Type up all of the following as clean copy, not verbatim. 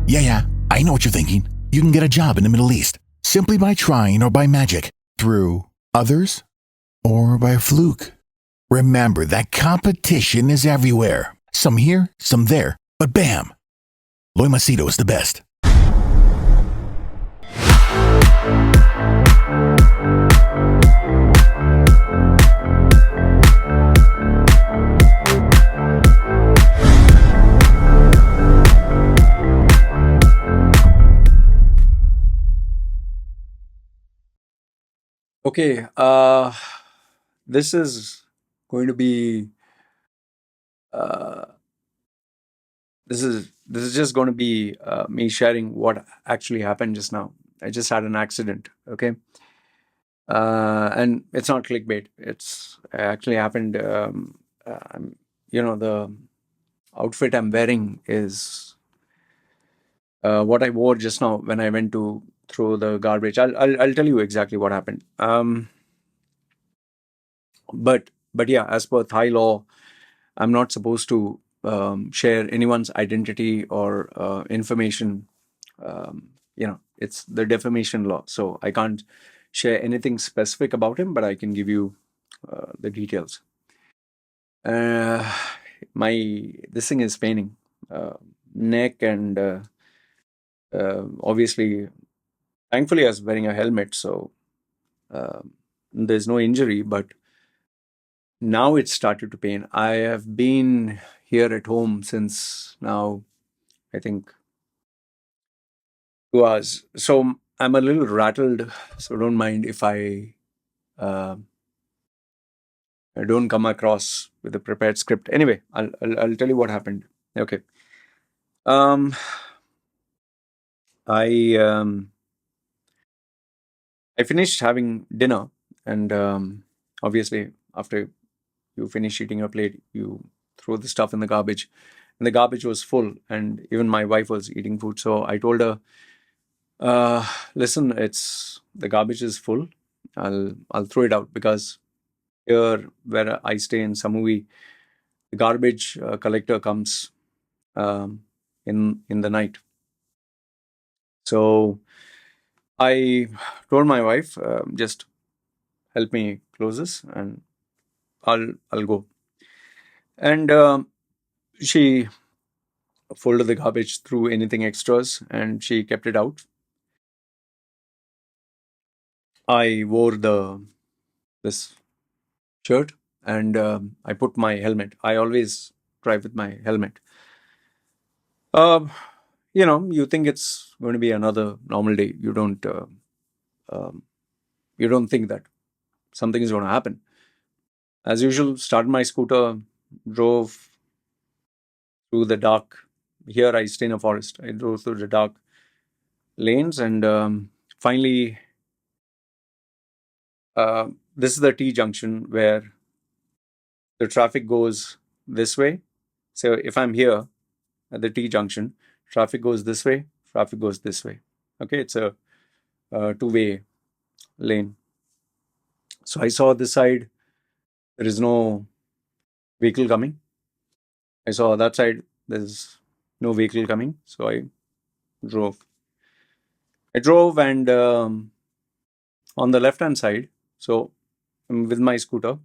Yeah, I know what you're thinking. You can get a job in the Middle East simply by trying or by magic, through others or by fluke. Remember that competition is everywhere. Some here, some there, but bam! Loy Machedo is the best. Okay, this is going to be uh, this is just going to be me sharing what actually happened just now. I just had an accident. Okay, and it's not clickbait. It's actually happened. The outfit I'm wearing is what I wore just now when I went to throw the garbage. I'll tell you exactly what happened. But yeah, as per Thai law, I'm not supposed to share anyone's identity or information. It's the defamation law, so I can't share anything specific about him, but I can give you the details. Uh, my this thing is paining, neck, and obviously, thankfully, I was wearing a helmet, so uh, there's no injury. But now it's started to pain. I have been here at home since now, I think, 2 hours. So I'm a little rattled. So don't mind if uh, I don't come across with a prepared script. Anyway, I'll tell you what happened. Okay. Um, I I finished having dinner, and obviously after you finish eating your plate, you throw the stuff in the garbage, and the garbage was full, and even my wife was eating food. So I told her, listen, it's the garbage is full. I'll throw it out because here where I stay in Samui, the garbage collector comes in the night. So I told my wife, just help me close this, and I'll go. And she folded the garbage, threw anything extras, and she kept it out. I wore the this shirt, and I put my helmet. I always drive with my helmet. Um, you think it's going to be another normal day. Um, you don't think that something is going to happen. As usual, started my scooter, drove through the dark. Here I stay in a forest. I drove through the dark lanes, and finally, this is the T junction where the traffic goes this way. So if I'm here at the T junction, traffic goes this way, traffic goes this way. Okay, it's a two-way lane. So I saw this side, there is no vehicle coming. I saw that side, there's no vehicle coming. So I drove. I drove, and on the left hand side, so I'm with my scooter,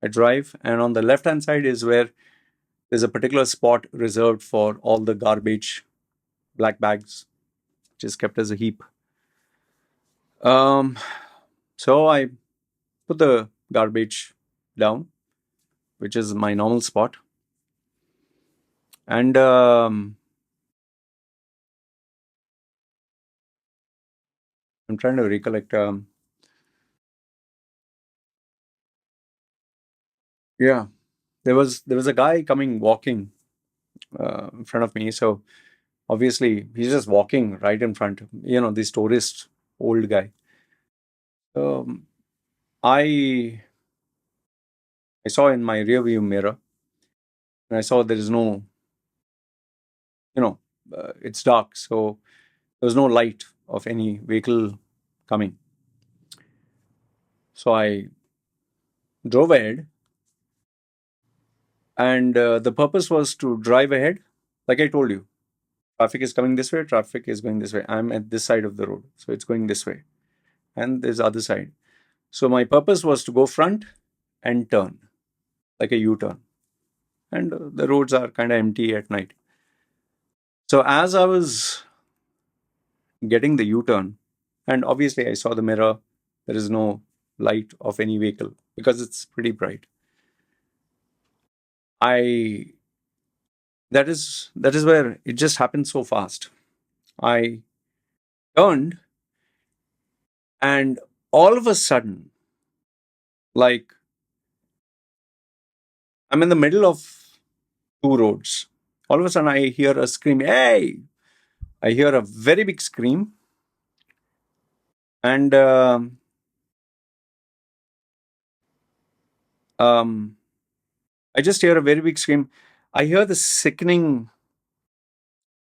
I drive, and on the left hand side is where there's a particular spot reserved for all the garbage, black bags, which is kept as a heap. Um, so I put the garbage down, which is my normal spot, and I'm trying to recollect. Yeah, there was a guy coming walking in front of me. So obviously he's just walking right in front. This tourist old guy. Um, I I saw in my rear view mirror, and I saw there is no, you know, it's dark, so there's no light of any vehicle coming. So I drove ahead, and the purpose was to drive ahead, like I told you. Traffic is coming this way, traffic is going this way. I'm at this side of the road, so it's going this way. And there's other side. So my purpose was to go front and turn, like a U-turn. And the roads are kind of empty at night. So as I was getting the U-turn, and obviously I saw the mirror, there is no light of any vehicle because it's pretty bright. That is where it just happened so fast. I turned, and all of a sudden, like, I'm in the middle of two roads. All of a sudden, I hear a scream, "Hey!" I hear a very big scream, and I just hear a very big scream. I hear the sickening,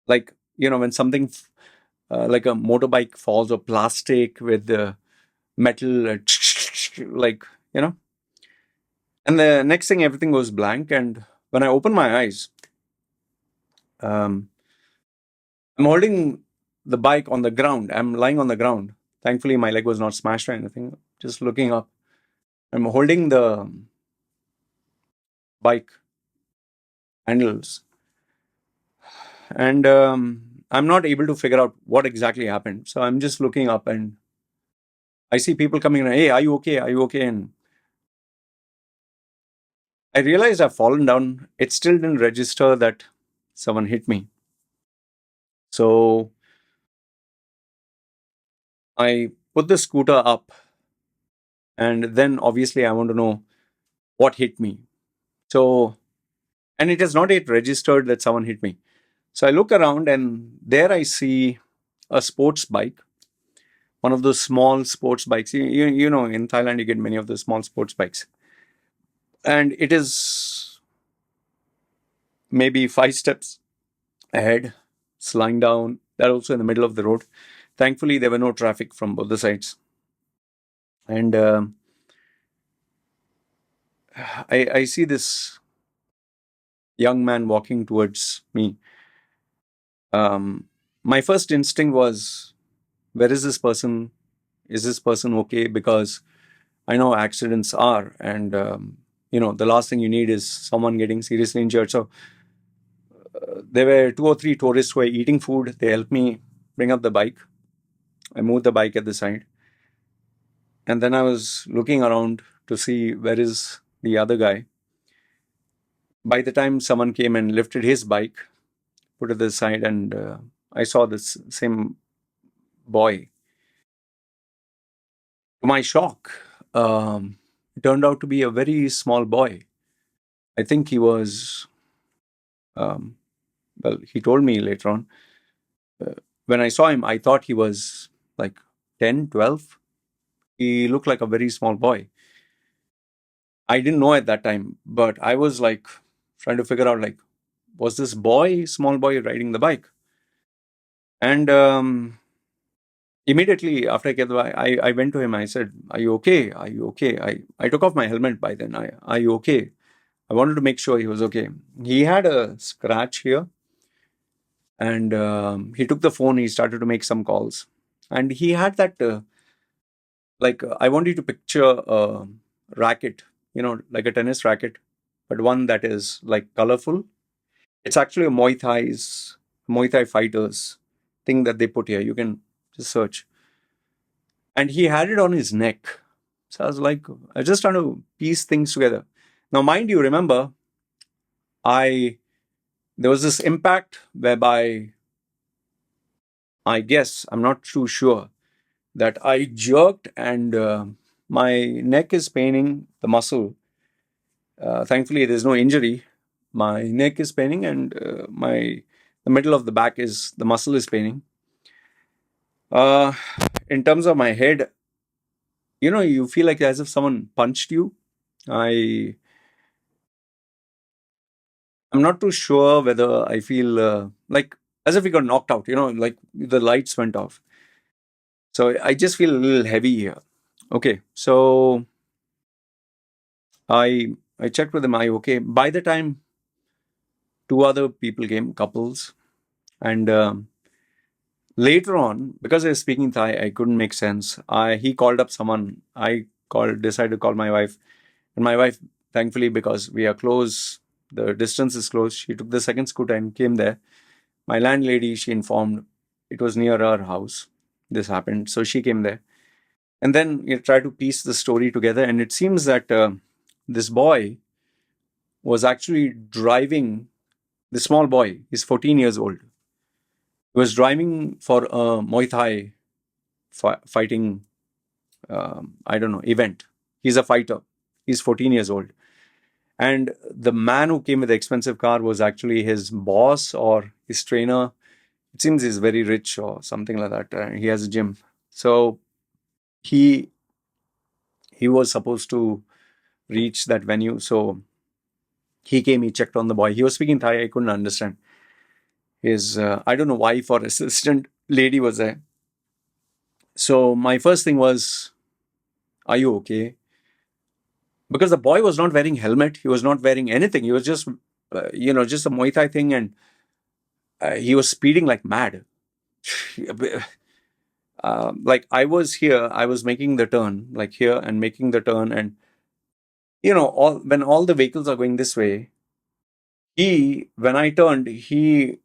like, when something like a motorbike falls or plastic with the metal, like, and the next thing, everything goes blank. And when I open my eyes, I'm holding the bike on the ground. I'm lying on the ground. Thankfully, my leg was not smashed or anything. Just looking up. I'm holding the bike handles. And I'm not able to figure out what exactly happened. So I'm just looking up, and I see people coming in. "Hey, are you okay? Are you okay?" And I realized I've fallen down. It still didn't register that someone hit me. So I put the scooter up, and then obviously I want to know what hit me. So, and it has not yet registered that someone hit me. So I look around, and there I see a sports bike, one of those small sports bikes. You know, in Thailand, you get many of those small sports bikes. And it is maybe 5 steps ahead, slowing down. They're also in the middle of the road. Thankfully, there were no traffic from both the sides. And I see this young man walking towards me. My first instinct was, where is this person? Is this person okay? Because I know accidents are, and the last thing you need is someone getting seriously injured. So there were 2 or 3 tourists who were eating food. They helped me bring up the bike. I moved the bike at the side, and then I was looking around to see where is the other guy. By the time someone came and lifted his bike, put it to the side, and I saw this same boy. To my shock, it turned out to be a very small boy. I think he was, he told me later on. When I saw him, I thought he was like 10, 12. He looked like a very small boy. I didn't know at that time, but I was like trying to figure out, like, was this boy, small boy, riding the bike? And immediately after I get the bike, I went to him. I said, "Are you okay? Are you okay?" I took off my helmet by then. Are you okay? I wanted to make sure he was okay. He had a scratch here, and he took the phone. He started to make some calls, and he had that I want you to picture a racket, like a tennis racket, but one that is like colorful. It's actually a Muay Thai fighters thing that they put here. You can just search. And he had it on his neck. So I was like, I was just trying to piece things together. Now, mind you, remember, there was this impact whereby I guess, I'm not too sure, that I jerked, and my neck is paining, the muscle. Thankfully, there's no injury. My neck is paining, and the middle of the back is, the muscle is paining. In terms of my head, you feel like as if someone punched you. I'm not too sure whether I feel like as if we got knocked out, like the lights went off. So I just feel a little heavy here. Okay, so I checked with him. I okay. By the time 2 other people came, couples, And later on, because I was speaking Thai, I couldn't make sense. He called up someone. Decided to call my wife. And my wife, thankfully, because we are close, the distance is close, she took the second scooter and came there. My landlady, she informed it was near her house. This happened. So she came there. And then you try to piece the story together. And it seems that this boy was actually driving, the small boy, he's 14 years old. He was driving for a Muay Thai fighting, I don't know, event. He's a fighter. He's 14 years old. And the man who came with the expensive car was actually his boss or his trainer. It seems he's very rich or something like that. He has a gym. So he was supposed to reach that venue. So he came, he checked on the boy. He was speaking Thai, I couldn't understand. His, I don't know, wife or assistant lady was there. So my first thing was, are you okay? Because the boy was not wearing helmet. He was not wearing anything. He was just, just a Muay Thai thing. And he was speeding like mad. Like I was here, I was making the turn, like here and making the turn. And, when all the vehicles are going this way, when I turned, he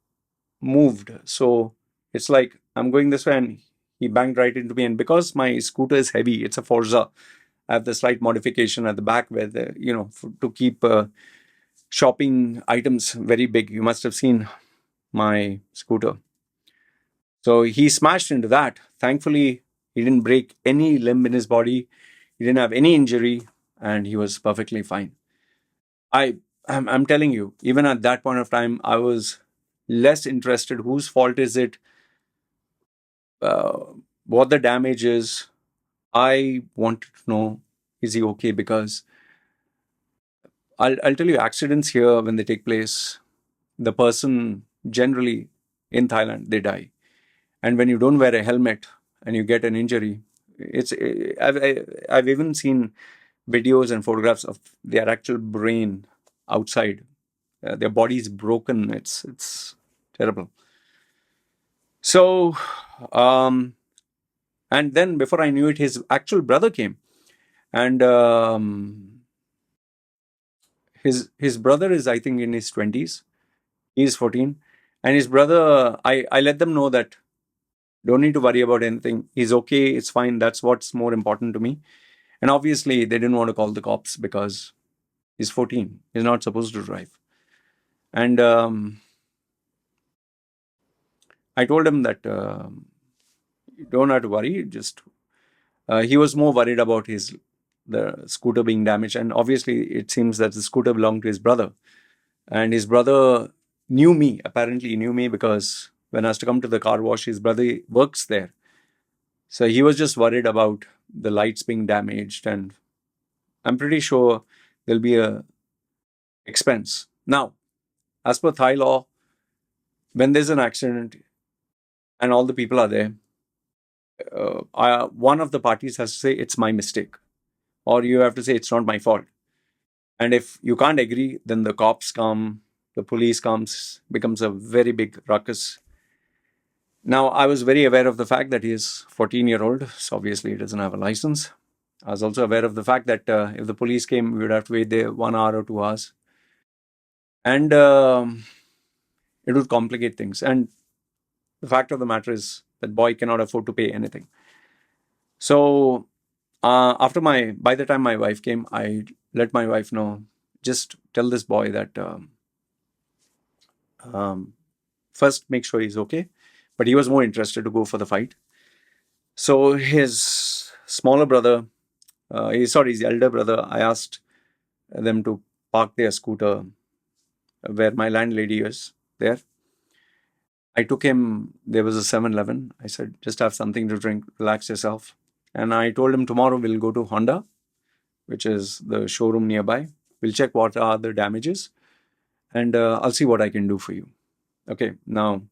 moved. So it's like I'm going this way and he banged right into me. And because my scooter is heavy, it's a Forza. I have the slight modification at the back where to keep shopping items very big. You must have seen my scooter. So he smashed into that. Thankfully, he didn't break any limb in his body. He didn't have any injury, and he was perfectly fine. I'm telling you, even at that point of time, I was less interested. Whose fault is it? What the damage is? I wanted to know, is he okay? Because I'll tell you, accidents here, when they take place, the person generally in Thailand, they die. And when you don't wear a helmet and you get an injury, I've even seen videos and photographs of their actual brain outside. Their body is broken. It's terrible. So, and then before I knew it, his actual brother came, and his brother is, I think, in his 20s. He's 14, and his brother, I let them know that don't need to worry about anything. He's okay. It's fine. That's what's more important to me. And obviously, they didn't want to call the cops because he's 14. He's not supposed to drive. And I told him that you don't have to worry. Just he was more worried about the scooter being damaged. And obviously, it seems that the scooter belonged to his brother. And his brother knew me. Apparently, he knew me because when I was to come to the car wash, his brother works there. So he was just worried about the lights being damaged, and I'm pretty sure there'll be a expense. Now, as per Thai law, when there's an accident and all the people are there, one of the parties has to say it's my mistake, or you have to say it's not my fault. And if you can't agree, then the cops come, the police comes, becomes a very big ruckus. Now, I was very aware of the fact that he is 14-year-old, so obviously he doesn't have a license. I was also aware of the fact that if the police came, we would have to wait there 1 hour or 2 hours. And it would complicate things. And the fact of the matter is that boy cannot afford to pay anything. So by the time my wife came, I let my wife know, just tell this boy that first make sure he's okay. But he was more interested to go for the fight. So his smaller brother, his elder brother, I asked them to park their scooter where my landlady is there. I took him, there was a 7-Eleven. I said, just have something to drink, relax yourself. And I told him tomorrow we'll go to Honda, which is the showroom nearby. We'll check what are the damages and I'll see what I can do for you. Okay, now,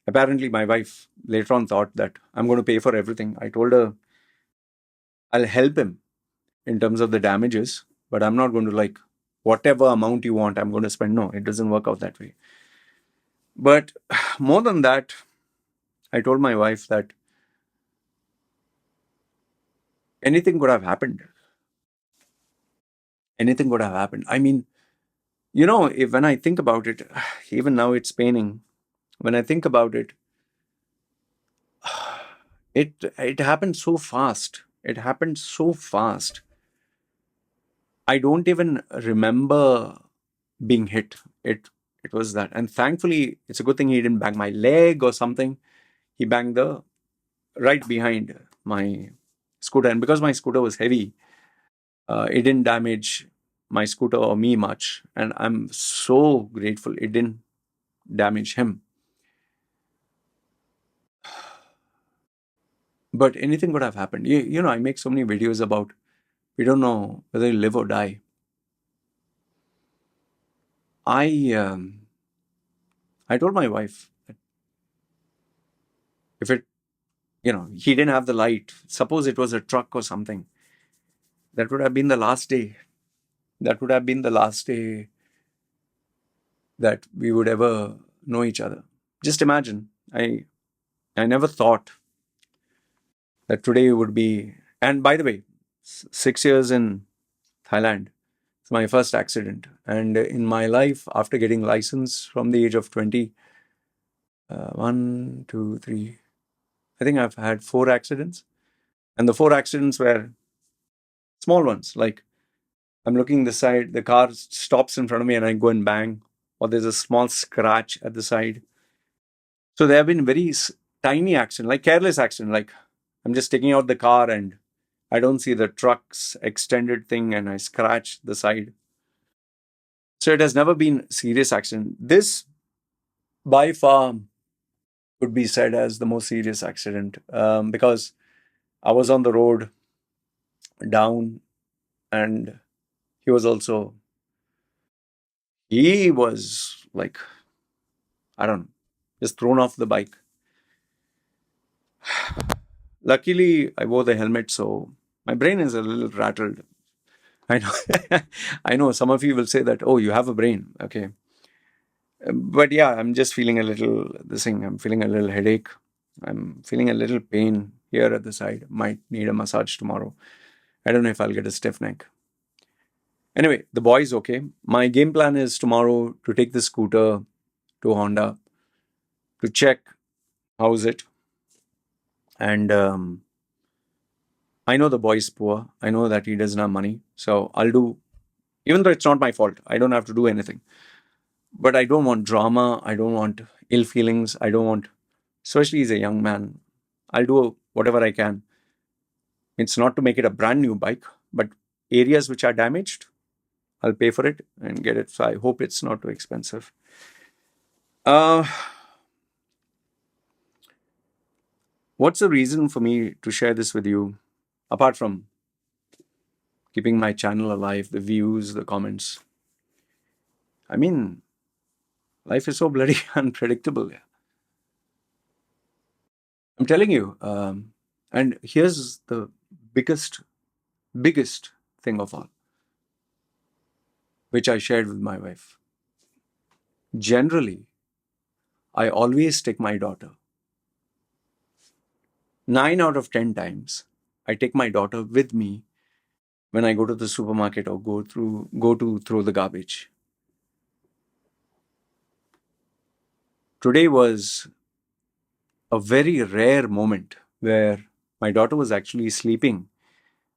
apparently my wife later on thought that I'm going to pay for everything. I told her I'll help him in terms of the damages, but I'm not going to whatever amount you want, I'm going to spend. No, it doesn't work out that way. But more than that, I told my wife that anything could have happened. Anything could have happened. I mean, when I think about it, even now it's paining. When I think about it, it happened so fast. It happened so fast. I don't even remember being hit. It was that. And thankfully, it's a good thing he didn't bang my leg or something. He banged the right behind my scooter. And because my scooter was heavy, it didn't damage my scooter or me much. And I'm so grateful it didn't damage him. But anything could have happened. I make so many videos about we don't know whether you live or die. I told my wife that if he didn't have the light, suppose it was a truck or something, that would have been the last day. That would have been the last day that we would ever know each other. Just imagine. I never thought that today would be. And by the way, 6 years in Thailand. It's my first accident. And in my life, after getting license from the age of 20, 1, 2, 3, I think I've had 4 accidents. And the 4 accidents were small ones. Like I'm looking the side, the car stops in front of me and I go and bang, or there's a small scratch at the side. So there have been very tiny accidents, like careless accident. Like I'm just taking out the car and I don't see the truck's extended thing and I scratch the side. So it has never been serious accident. This by far could be said as the most serious accident because I was on the road down and he was also, he was like, I don't know, just thrown off the bike. Luckily, I wore the helmet, so my brain is a little rattled. I know, I know some of you will say that, oh, you have a brain. Okay. But yeah, I'm just feeling a little, I'm feeling a little headache. I'm feeling a little pain here at the side. Might need a massage tomorrow. I don't know if I'll get a stiff neck. Anyway, the boy's okay. My game plan is tomorrow to take the scooter to Honda to check how's it. And I know the boy's poor. I know that he doesn't have money. So I'll do, even though it's not my fault, I don't have to do anything. But I don't want drama. I don't want ill feelings. I don't want, especially he's a young man, I'll do whatever I can. It's not to make it a brand new bike, but areas which are damaged, I'll pay for it and get it. So I hope it's not too expensive. What's the reason for me to share this with you, apart from keeping my channel alive, the views, the comments? I mean, life is so bloody unpredictable. I'm telling you. And here's the biggest thing of all, which I shared with my wife. Generally, I always take my daughter. 9 out of 10 times, I take my daughter with me when I go to the supermarket or go to throw the garbage. Today was a very rare moment where my daughter was actually sleeping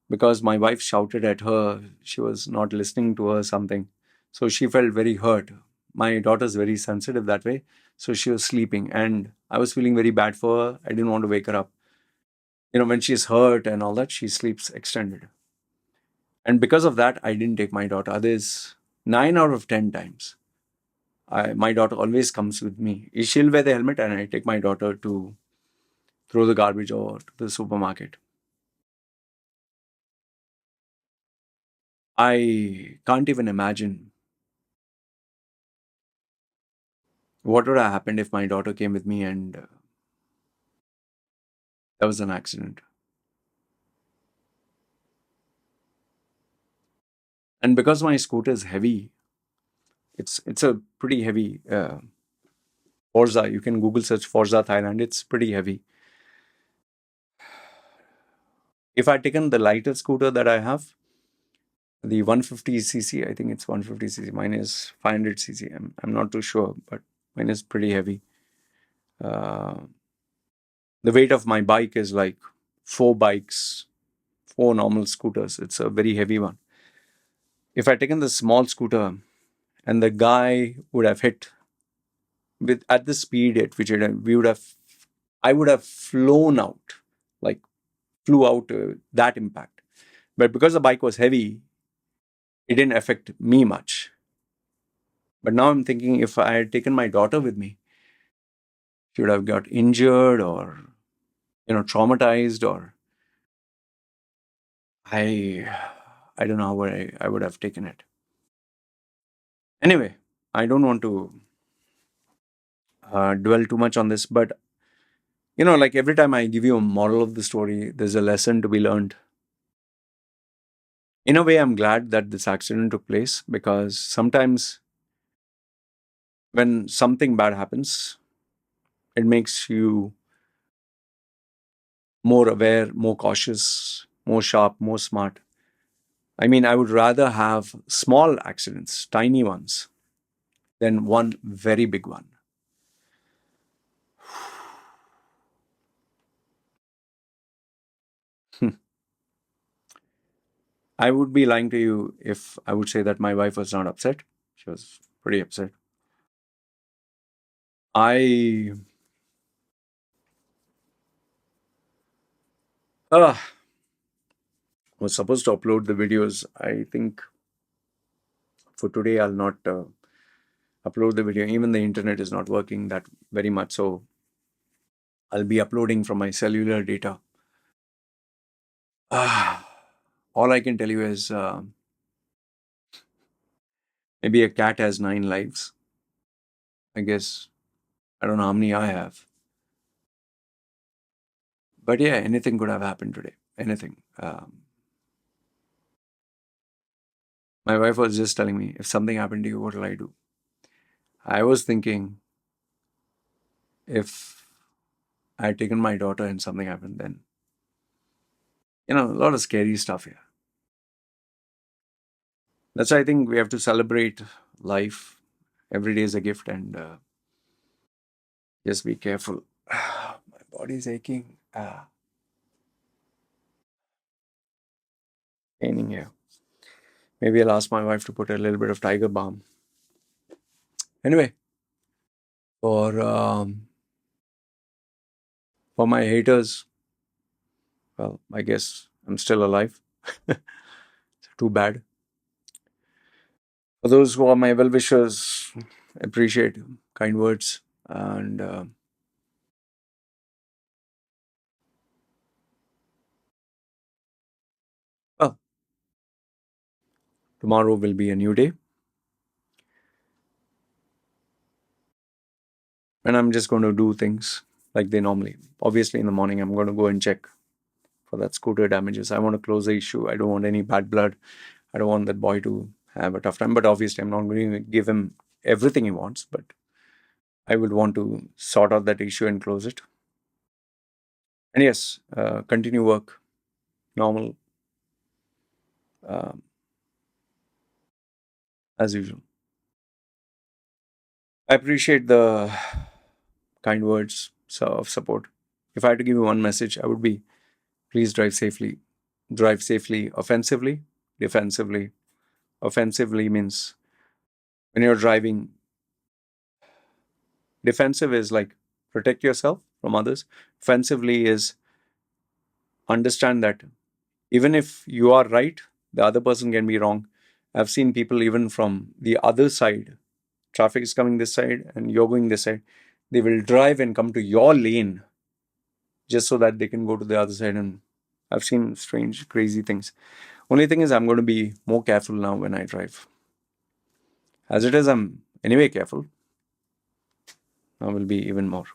because my wife shouted at her. She was not listening to her something. So she felt very hurt. My daughter's very sensitive that way. So she was sleeping and I was feeling very bad for her. I didn't want to wake her up. When she's hurt and all that, she sleeps extended. And because of that, I didn't take my daughter. Others, 9 out of 10 times, my daughter always comes with me. She'll wear the helmet and I take my daughter to throw the garbage or to the supermarket. I can't even imagine what would have happened if my daughter came with me and there was an accident. And because my scooter is heavy, it's a pretty heavy Forza. You can Google search Forza Thailand. It's pretty heavy. If I'd taken the lighter scooter that I have, the 150cc, I think it's 150cc. Mine is 500cc. I'm not too sure, but mine is pretty heavy. The weight of my bike is like 4 normal scooters. It's a very heavy one. If I'd taken the small scooter and the guy would have hit at the speed at which I would have flown out, like flew out that impact. But because the bike was heavy, it didn't affect me much. But now I'm thinking if I had taken my daughter with me, she would have got injured or, traumatized, or I don't know how I would have taken it. Anyway, I don't want to dwell too much on this, but like every time I give you a moral of the story, there's a lesson to be learned. In a way, I'm glad that this accident took place, because sometimes when something bad happens, it makes you more aware, more cautious, more sharp, more smart. I mean, I would rather have small accidents, tiny ones, than one very big one. I would be lying to you if I would say that my wife was not upset. She was pretty upset. I was supposed to upload the videos. I think for today I'll not upload the video. Even the internet is not working that very much, so I'll be uploading from my cellular data. All I can tell you is maybe a cat has 9 lives. I guess I don't know how many I have. But yeah, anything could have happened today. Anything. My wife was just telling me, if something happened to you, what will I do? I was thinking, if I had taken my daughter and something happened, then, a lot of scary stuff here. That's why I think we have to celebrate life. Every day is a gift, and just be careful. My body's aching. Paining here. Maybe I'll ask my wife to put a little bit of tiger balm. Anyway, for my haters, well, I guess I'm still alive. Too bad. For those who are my well-wishers, appreciate kind words, and well, tomorrow will be a new day, and I'm just going to do things like they normally. Obviously, in the morning, I'm going to go and check for that scooter damages. I want to close the issue. I don't want any bad blood. I don't want that boy to have a tough time. But obviously, I'm not going to give him everything he wants, but I would want to sort out that issue and close it. And yes, continue work, normal, as usual. I appreciate the kind words of support. If I had to give you one message, I would be, please drive safely. Drive safely, offensively, defensively. Offensively means when you're driving, defensive is like protect yourself from others. Offensively is understand that even if you are right, the other person can be wrong. I've seen people even from the other side, traffic is coming this side and you're going this side, they will drive and come to your lane just so that they can go to the other side. And I've seen strange, crazy things. Only thing is, I'm going to be more careful now when I drive. As it is, I'm anyway careful. I will be even more.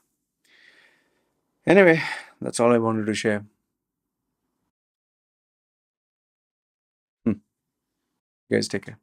Anyway, that's all I wanted to share. You guys take care.